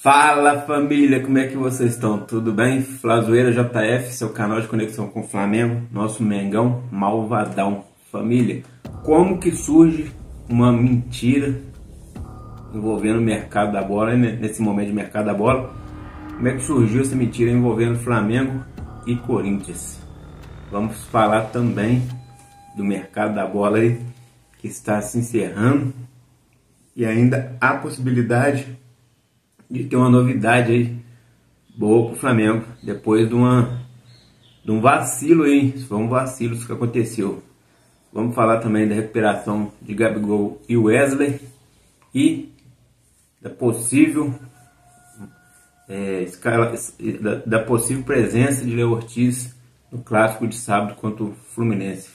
Fala família, como é que vocês estão? Tudo bem? Flazoeira JF, seu canal de conexão com o Flamengo, nosso Mengão malvadão. Família, como que surge uma mentira envolvendo o mercado da bola, nesse momento de mercado da bola? Como é que surgiu essa mentira envolvendo Flamengo e Corinthians? Vamos falar também do mercado da bola aí, que está se encerrando e ainda há possibilidade de ter uma novidade aí boa para o Flamengo depois de um vacilo aí. Isso foi um vacilo isso que aconteceu. Vamos falar também da recuperação de Gabigol e Wesley e da possível da possível presença de Léo Ortiz no clássico de sábado contra o Fluminense,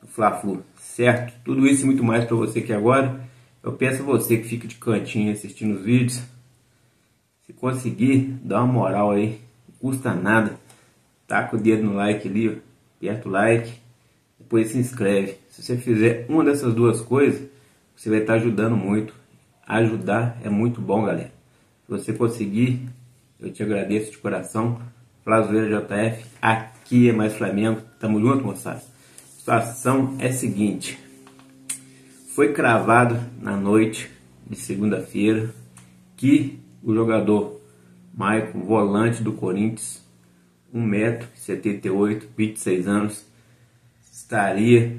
o Fla-Flu, certo? Tudo isso e muito mais para você aqui agora. Eu peço a você que fica de cantinho assistindo os vídeos, se conseguir, dá uma moral aí, não custa nada, taca o dedo no like ali, ó, aperta o like, depois se inscreve. Se você fizer uma dessas duas coisas, você vai estar ajudando muito. Ajudar é muito bom, galera. Se você conseguir, eu te agradeço de coração. Flazoeira JF, aqui é mais Flamengo, tamo junto, moçada. A situação é a seguinte: foi cravado na noite de segunda-feira que o jogador Maicon, volante do Corinthians, 1,78 m, 26 anos, estaria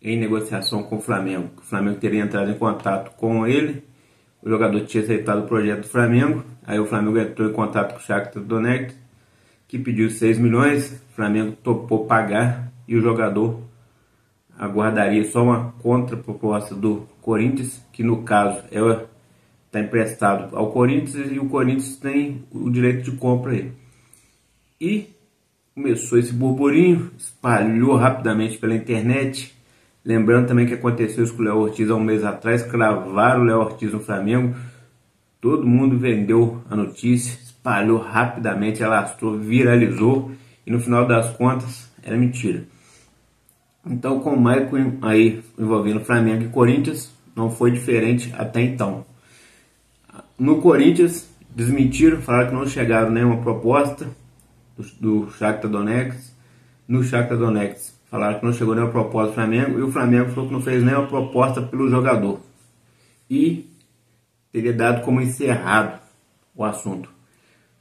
em negociação com o Flamengo. O Flamengo teria entrado em contato com ele, o jogador tinha aceitado o projeto do Flamengo, aí o Flamengo entrou em contato com o Shakhtar Donetsk, que pediu 6 milhões, o Flamengo topou pagar e o jogador aguardaria só uma contraproposta do Corinthians, que no caso está emprestado ao Corinthians e o Corinthians tem o direito de compra aí. E começou esse burburinho, espalhou rapidamente pela internet. Lembrando também que aconteceu isso com o Léo Ortiz há um mês atrás, cravaram o Léo Ortiz no Flamengo. Todo mundo vendeu a notícia, espalhou rapidamente, alastrou, viralizou e no final das contas era mentira. Então, com o Maicon aí envolvendo Flamengo e Corinthians, não foi diferente até então. No Corinthians, desmentiram, falaram que não chegaram nenhuma proposta do Shakhtar Donetsk. No Shakhtar Donetsk, falaram que não chegou nenhuma proposta do Flamengo, e o Flamengo falou que não fez nenhuma proposta pelo jogador. E teria dado como encerrado o assunto.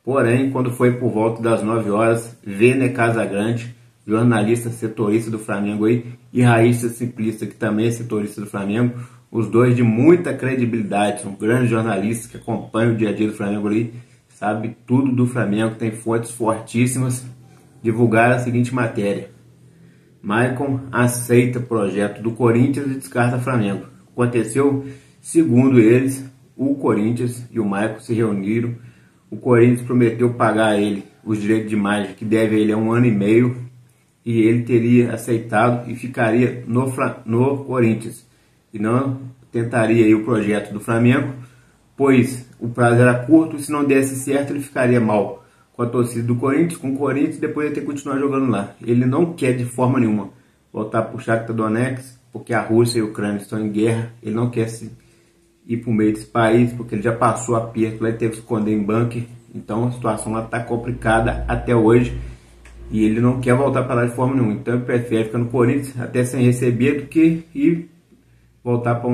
Porém, quando foi por volta das 9 horas, Vene Casagrande, jornalista setorista do Flamengo aí, e Raíssa Simplista, que também é setorista do Flamengo, os dois de muita credibilidade, são grandes jornalistas que acompanham o dia a dia do Flamengo ali, sabe tudo do Flamengo, tem fontes fortíssimas, divulgaram a seguinte matéria: Maicon aceita projeto do Corinthians e descarta Flamengo. Aconteceu, segundo eles, o Corinthians e o Maicon se reuniram, o Corinthians prometeu pagar a ele os direitos de imagem que deve a ele há 1 ano e meio, e ele teria aceitado e ficaria no Corinthians e não tentaria aí o projeto do Flamengo, pois o prazo era curto e se não desse certo ele ficaria mal com a torcida do Corinthians, com o Corinthians, e depois ia ter que continuar jogando lá. Ele não quer de forma nenhuma voltar para o Shakhtar Donetsk, porque a Rússia e a Ucrânia estão em guerra, ele não quer ir para o meio desse país, porque ele já passou aperto lá e teve que se esconder em bunker, então a situação lá está complicada até hoje. E ele não quer voltar para lá de forma nenhuma. Então ele prefere ficar no Corinthians até sem receber do que ir voltar para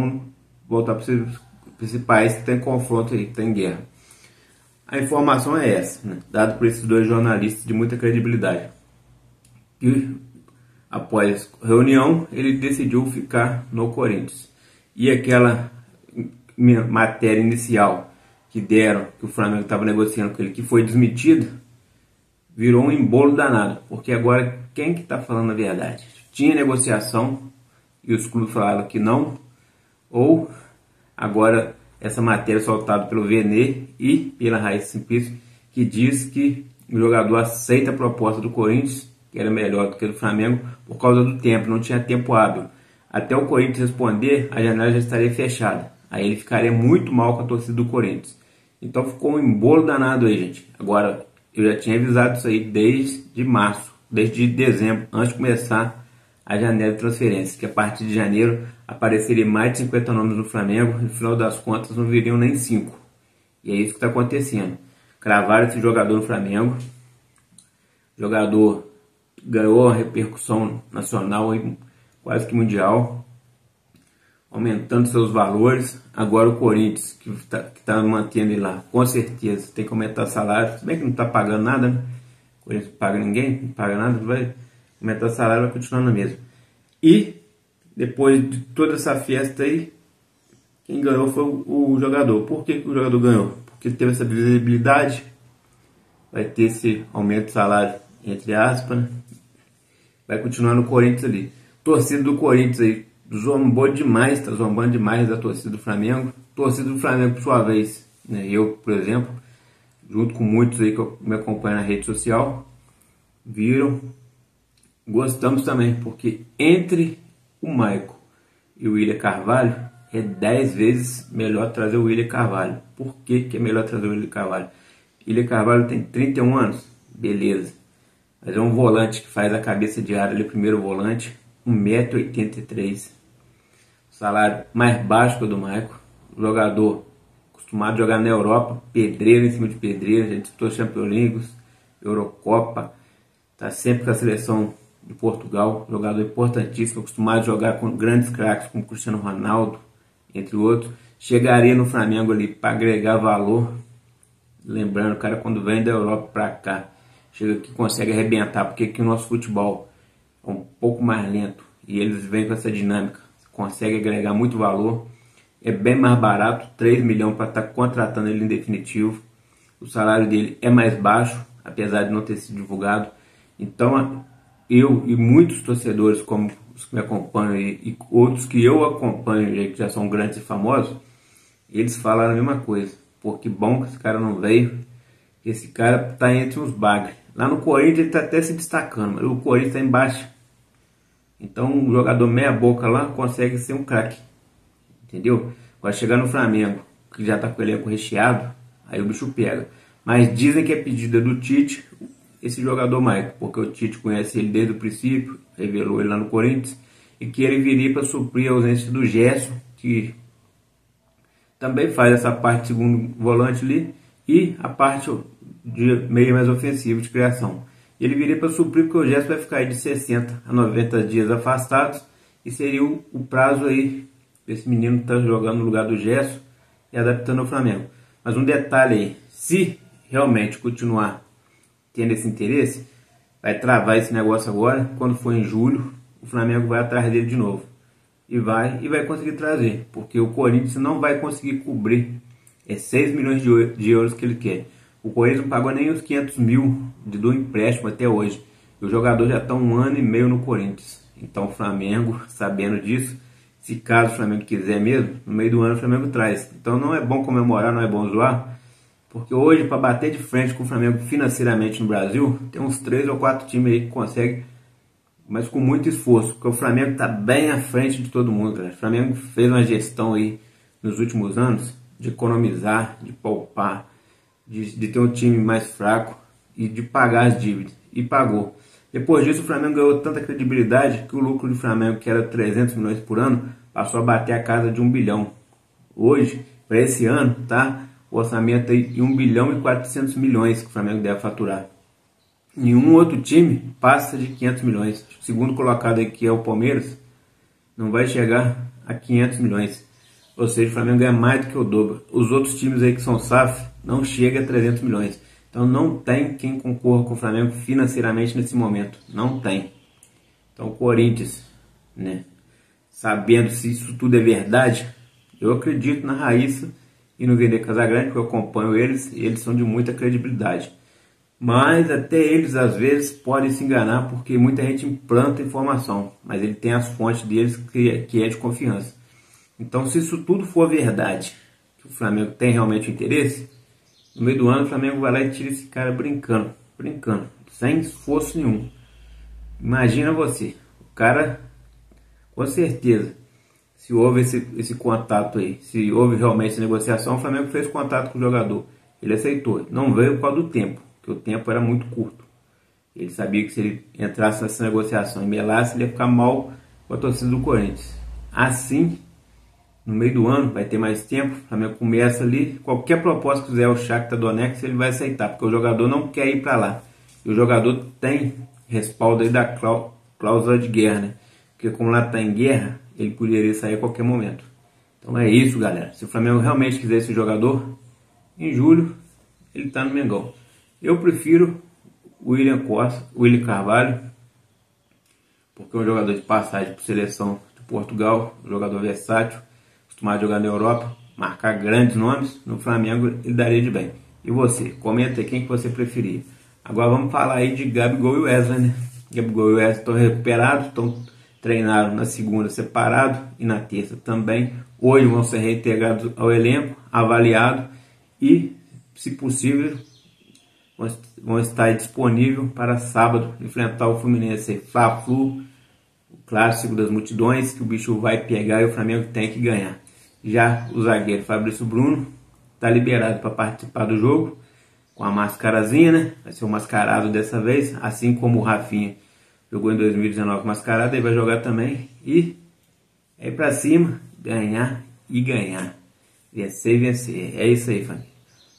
esse país que tem confronto aí, que tem guerra. A informação é essa, né? Dada por esses dois jornalistas de muita credibilidade. E após a reunião, ele decidiu ficar no Corinthians. E aquela matéria inicial que deram, que o Flamengo estava negociando com ele, que foi desmentida, virou um embolo danado, porque agora quem que está falando a verdade? Tinha negociação e os clubes falaram que não, ou agora essa matéria soltada pelo Vene e pela Raíssa Simplício, que diz que o jogador aceita a proposta do Corinthians, que era melhor do que a do Flamengo, por causa do tempo, não tinha tempo hábil. Até o Corinthians responder, a janela já estaria fechada, aí ele ficaria muito mal com a torcida do Corinthians. Então ficou um embolo danado aí, gente. Agora, eu já tinha avisado isso aí desde março, desde dezembro, antes de começar a janela de transferência, que a partir de janeiro apareceria mais de 50 nomes no Flamengo, e no final das contas não viriam nem 5. E é isso que está acontecendo. Cravaram esse jogador no Flamengo. O jogador ganhou uma repercussão nacional, quase que mundial, aumentando seus valores. Agora o Corinthians, que tá mantendo ele lá, com certeza tem que aumentar salário. Se bem que não está pagando nada, né? O Corinthians não paga ninguém, não paga nada, vai aumentar salário, vai continuar no mesmo. E depois de toda essa festa aí, quem ganhou foi o jogador. Por que o jogador ganhou? Porque teve essa visibilidade, vai ter esse aumento de salário, entre aspas, né? Vai continuar no Corinthians ali. Torcida do Corinthians aí zombou demais, tá zombando demais da torcida do Flamengo. Torcida do Flamengo, por sua vez, né? Eu, por exemplo, junto com muitos aí que me acompanham na rede social, viram, gostamos também, porque entre o Maicon e o William Carvalho, é 10 vezes melhor trazer o William Carvalho. Por que é melhor trazer o William Carvalho? William Carvalho tem 31 anos, beleza. Mas é um volante que faz a cabeça de área ali, primeiro volante, 1,83 m. Salário mais baixo que o do Maicon. Jogador acostumado a jogar na Europa, pedreiro em cima de pedreiro, já disputou Champions League, Eurocopa, está sempre com a seleção de Portugal, jogador importantíssimo, acostumado a jogar com grandes craques como Cristiano Ronaldo, entre outros. Chegaria no Flamengo ali para agregar valor. Lembrando, o cara quando vem da Europa para cá, chega aqui consegue arrebentar, porque aqui o nosso futebol é um pouco mais lento e eles vêm com essa dinâmica, consegue agregar muito valor, é bem mais barato, 3 milhões para estar contratando ele em definitivo. O salário dele é mais baixo, apesar de não ter sido divulgado. Então eu e muitos torcedores, como os que me acompanham e outros que eu acompanho, que já são grandes e famosos, eles falaram a mesma coisa. Pô, que bom que esse cara não veio, esse cara tá entre os bagres. Lá no Corinthians ele tá até se destacando, mas o Corinthians tá embaixo. Então um jogador meia boca lá consegue ser um craque, entendeu? Vai chegar no Flamengo, que já tá com o elenco recheado, aí o bicho pega. Mas dizem que é pedida do Tite, esse jogador Maicon, porque o Tite conhece ele desde o princípio, revelou ele lá no Corinthians, e que ele viria para suprir a ausência do Gerson, que também faz essa parte de segundo volante ali, e a parte de meio mais ofensivo de criação. Ele viria para suprir, porque o Gerson vai ficar aí de 60 a 90 dias afastados, e seria o prazo aí, esse menino está jogando no lugar do Gerson e adaptando ao Flamengo. Mas um detalhe aí, se realmente continuar tendo esse interesse, vai travar esse negócio agora. Quando for em julho, o Flamengo vai atrás dele de novo e vai conseguir trazer, porque o Corinthians não vai conseguir cobrir 6 milhões de euros que ele quer. O Corinthians não pagou nem os 500 mil do empréstimo até hoje, e o jogador já está 1 ano e meio no Corinthians. Então o Flamengo, sabendo disso, se caso o Flamengo quiser mesmo, no meio do ano o Flamengo traz. Então não é bom comemorar, não é bom zoar, porque hoje, para bater de frente com o Flamengo financeiramente no Brasil, tem uns 3 ou 4 times aí que conseguem, mas com muito esforço, porque o Flamengo está bem à frente de todo mundo, cara. O Flamengo fez uma gestão aí nos últimos anos de economizar, de poupar, de ter um time mais fraco e de pagar as dívidas, e pagou. Depois disso o Flamengo ganhou tanta credibilidade que o lucro do Flamengo, que era 300 milhões por ano, passou a bater a casa de 1 bilhão. Hoje, para esse ano, tá? O orçamento aí de 1 bilhão e 400 milhões que o Flamengo deve faturar. Nenhum outro time passa de 500 milhões. O segundo colocado aqui é o Palmeiras, não vai chegar a 500 milhões. Ou seja, o Flamengo ganha mais do que o dobro. Os outros times aí que são SAF não chegam a 300 milhões. Então não tem quem concorra com o Flamengo financeiramente nesse momento. Não tem. Então o Corinthians, né, sabendo se isso tudo é verdade, eu acredito na Raíssa e no Vene Casagrande, porque eu acompanho eles, e eles são de muita credibilidade. Mas até eles às vezes podem se enganar, porque muita gente implanta informação, mas ele tem as fontes deles que é de confiança. Então se isso tudo for verdade, que o Flamengo tem realmente interesse, no meio do ano o Flamengo vai lá e tira esse cara brincando, sem esforço nenhum. Imagina você, o cara, com certeza, se houve esse contato aí, se houve realmente essa negociação, o Flamengo fez contato com o jogador, ele aceitou, não veio por causa do tempo, porque o tempo era muito curto. Ele sabia que se ele entrasse nessa negociação e melasse, ele ia ficar mal com a torcida do Corinthians. Assim, no meio do ano, vai ter mais tempo, o Flamengo começa ali, qualquer proposta que fizer o Shakhtar Donetsk, ele vai aceitar, porque o jogador não quer ir para lá. E o jogador tem respaldo aí da cláusula de guerra, né? Porque como lá está em guerra, ele poderia sair a qualquer momento. Então é isso, galera. Se o Flamengo realmente quiser esse jogador, em julho, ele está no Mengão. Eu prefiro o William Carvalho, porque é um jogador de passagem por seleção de Portugal, um jogador versátil, acostumado a jogar na Europa, marcar grandes nomes. No Flamengo ele daria de bem. E você? Comenta aí quem que você preferia. Agora vamos falar aí de Gabigol e Wesley, né? Gabigol e Wesley estão recuperados, treinaram na segunda separado e na terça também. Hoje vão ser reintegrados ao elenco, avaliados e, se possível, vão estar disponíveis para sábado enfrentar o Fluminense. Fla-Flu, o clássico das multidões, que o bicho vai pegar e o Flamengo tem que ganhar. Já o zagueiro Fabrício Bruno está liberado para participar do jogo com a mascarazinha, né? Vai ser o mascarado dessa vez, assim como o Rafinha jogou em 2019 mascarado, ele vai jogar também. E é para cima, ganhar e ganhar. Vencer e vencer. É isso aí, família.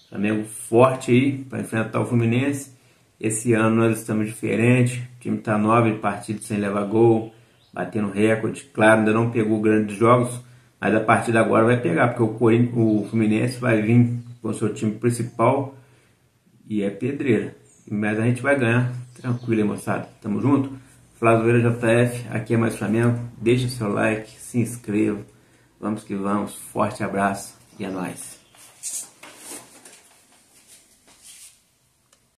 Flamengo forte aí para enfrentar o Fluminense. Esse ano nós estamos diferentes. O time está 9 partidas sem levar gol, batendo recorde. Claro, ainda não pegou grandes jogos, mas a partir de agora vai pegar, porque o Fluminense vai vir com o seu time principal e é pedreira. Mas a gente vai ganhar. Tranquilo, moçada. Tamo junto? Flazoeira JF, aqui é mais Flamengo. Deixa seu like, se inscreva. Vamos que vamos. Forte abraço e é nóis.